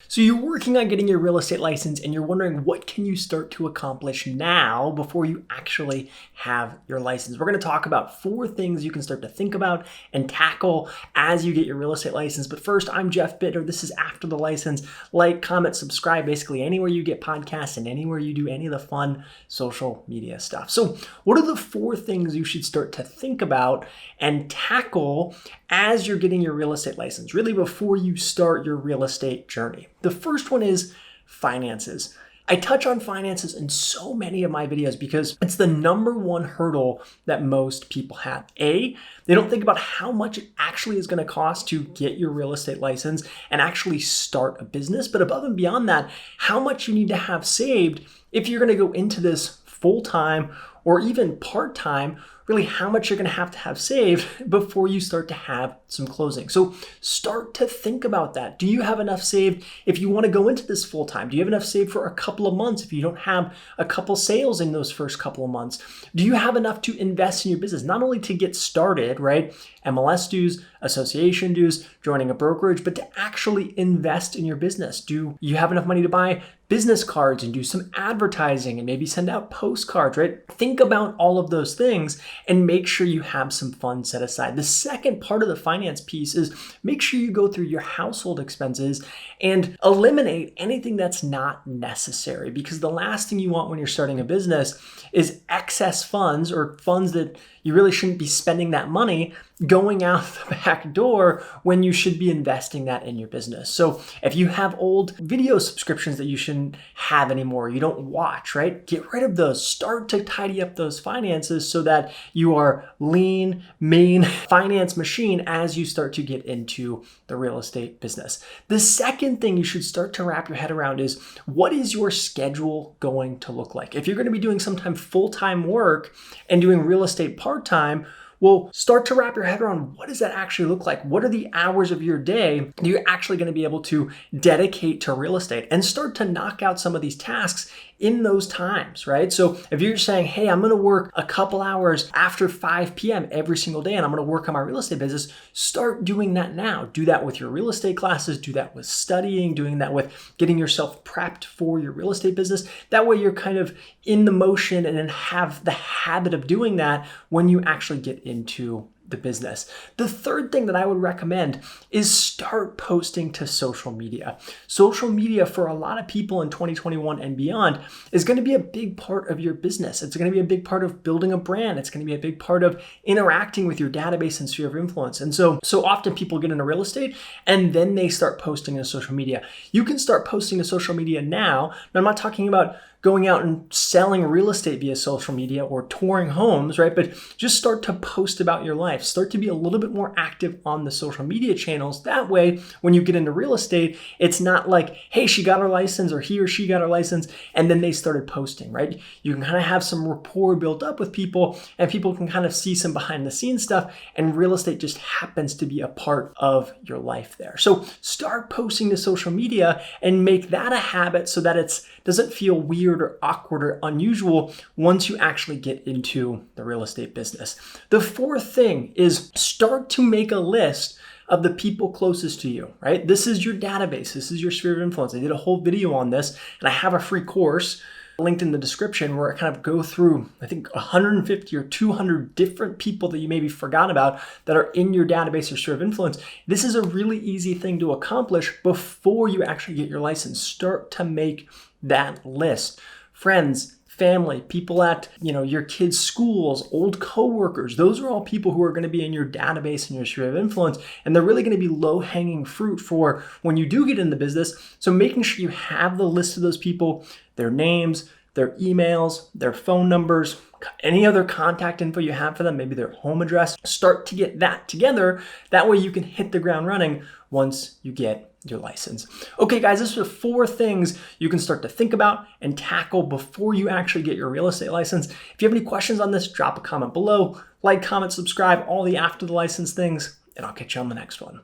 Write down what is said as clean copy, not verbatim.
So you're working on getting your real estate license and you're wondering what can you start to accomplish now before you actually have your license. We're going to talk about 4 things you can start to think about and tackle as you get your real estate license. But first, I'm Jeff Bitter. This is After the License. Like, comment, subscribe, basically anywhere you get podcasts and anywhere you do any of the fun social media stuff. So what are the 4 things you should start to think about and tackle as you're getting your real estate license, really before you start your real estate journey? The first one is finances. I touch on finances in so many of my videos because it's the number one hurdle that most people have. They don't think about how much it actually is going to cost to get your real estate license and actually start a business. But above and beyond that, how much you need to have saved if you're going to go into this full-time or even part-time, really how much you're going to have saved before you start to have some closing. So start to think about that. Do you have enough saved if you want to go into this full time? Do you have enough saved for a couple of months if you don't have a couple sales in those first couple of months? Do you have enough to invest in your business? Not only to get started, right? MLS dues, association dues, joining a brokerage, but to actually invest in your business. Do you have enough money to buy business cards and do some advertising and maybe send out postcards, right? Think about all of those things and make sure you have some funds set aside. The second part of the finance piece is make sure you go through your household expenses and eliminate anything that's not necessary, because the last thing you want when you're starting a business is excess funds or funds that you really shouldn't be spending that money going out the back door when you should be investing that in your business. So if you have old video subscriptions that you shouldn't have anymore, you don't watch, right? Get rid of those. Start to tidy up those finances so that you are lean, mean finance machine as you start to get into the real estate business. The second thing you should start to wrap your head around is, what is your schedule going to look like? If you're going to be doing sometime full-time work and doing real estate part-time, well, start to wrap your head around, what does that actually look like? What are the hours of your day that you're actually going to be able to dedicate to real estate, and start to knock out some of these tasks in those times, right? So if you're saying, hey, I'm going to work a couple hours after 5 p.m. every single day and I'm going to work on my real estate business, start doing that now. Do that with your real estate classes, do that with studying, doing that with getting yourself prepped for your real estate business. That way you're kind of in the motion and then have the habit of doing that when you actually get into the business. The third thing that I would recommend is start posting to social media. Social media for a lot of people in 2021 and beyond is going to be a big part of your business. It's going to be a big part of building a brand. It's going to be a big part of interacting with your database and sphere of influence. And so often people get into real estate and then they start posting to social media. You can start posting to social media now. I'm not talking about going out and selling real estate via social media or touring homes, right? But just start to post about your life. Start to be a little bit more active on the social media channels. That way, when you get into real estate, it's not like, hey, she got her license or he or she got her license, and then they started posting, right? You can kind of have some rapport built up with people, and people can kind of see some behind the scenes stuff, and real estate just happens to be a part of your life there. So start posting to social media and make that a habit so that it doesn't feel weird or awkward or unusual once you actually get into the real estate business. The fourth thing is start to make a list of the people closest to you, right? This is your database. This is your sphere of influence. I did a whole video on this, and I have a free course linked in the description where I kind of go through, I think 150 or 200 different people that you maybe forgot about that are in your database or sphere of influence. This is a really easy thing to accomplish before you actually get your license. Start to make that list. Friends, family, people at your kids' schools, old coworkers, those are all people who are going to be in your database and your sphere of influence, and they're really going to be low-hanging fruit for when you do get in the business. So making sure you have the list of those people, their names, their emails, their phone numbers, any other contact info you have for them, maybe their home address. Start to get that together. That way you can hit the ground running once you get your license. Okay, guys, these are 4 things you can start to think about and tackle before you actually get your real estate license. If you have any questions on this, drop a comment below. Like, comment, subscribe, all the after the license things, and I'll catch you on the next one.